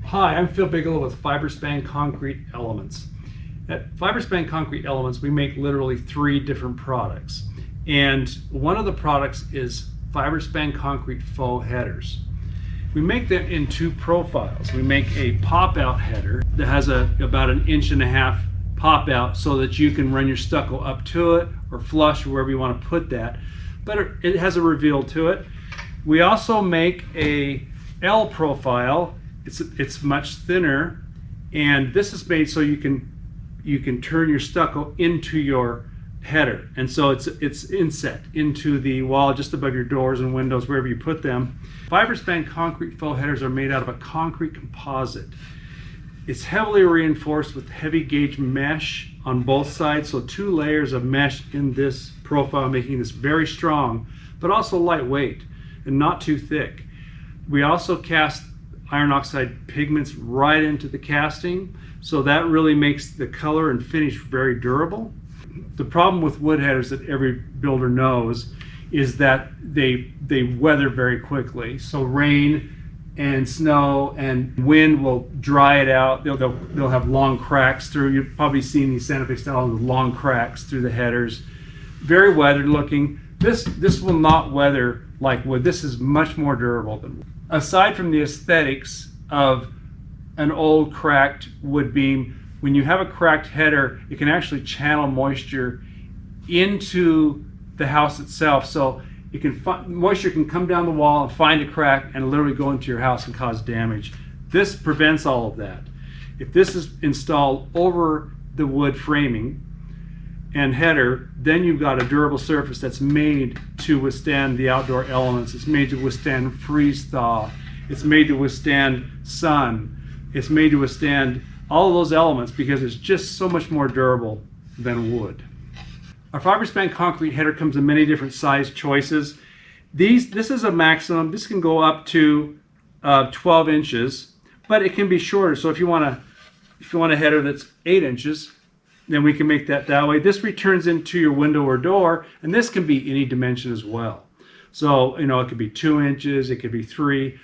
Hi, I'm Phil Bigelow with Fiberspan Concrete Elements. At Fiberspan Concrete Elements, we make literally 3 different products. And one of the products is Fiberspan Concrete Faux headers. We make them in 2 profiles. We make a pop-out header that has about 1.5 inch pop out so that you can run your stucco up to it or flush or wherever you want to put that. But it has a reveal to it. We also make a L profile. It's much thinner, and this is made so you can turn your stucco into your header, and so it's inset into the wall just above your doors and windows, wherever you put them. Fiberspan concrete faux headers are made out of a concrete composite. It's heavily reinforced with heavy gauge mesh on both sides, so 2 layers of mesh in this profile, making this very strong, but also lightweight and not too thick. We also cast iron oxide pigments right into the casting, so that really makes the color and finish very durable. The problem with wood headers that every builder knows is that they weather very quickly. So rain and snow and wind will dry it out. They'll have long cracks through. You've probably seen these Santa Fe style with long cracks through the headers. Very weathered looking. This will not weather like wood. This is much more durable than wood. Aside from the aesthetics of an old cracked wood beam, when you have a cracked header, it can actually channel moisture into the house itself. So it can moisture can come down the wall and find a crack and literally go into your house and cause damage. This prevents all of that. If this is installed over the wood framing and header, then you've got a durable surface that's made to withstand the outdoor elements. It's made to withstand freeze thaw. It's made to withstand sun. It's made to withstand all of those elements because it's just so much more durable than wood. Our Fiberspan concrete header comes in many different size choices. This is a maximum. This can go up to 12 inches, but it can be shorter. So if you want a header that's 8 inches, then we can make that way. This returns into your window or door, and this can be any dimension as well. So, it could be 2 inches, it could be 3.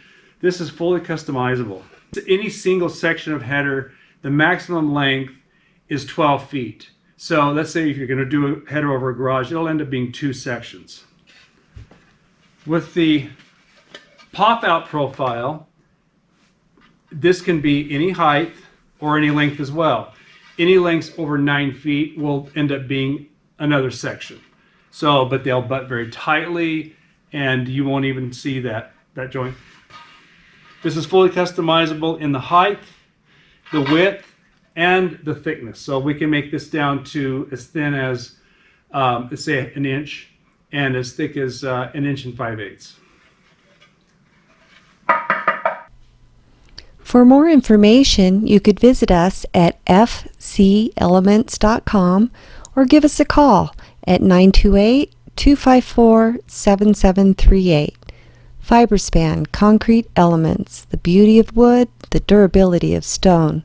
This is fully customizable. Any single section of header, the maximum length is 12 feet. So let's say if you're going to do a header over a garage, it'll end up being 2 sections. With the pop-out profile, this can be any height or any length as well. Any lengths over 9 feet will end up being another section. So, but they'll butt very tightly, and you won't even see that joint. This is fully customizable in the height, the width, and the thickness. So we can make this down to as thin as, let's say, 1 inch, and as thick as 1 inch and 5/8. For more information, you could visit us at fcelements.com or give us a call at 928-254-7738. Fiberspan Concrete Elements, the beauty of wood, the durability of stone.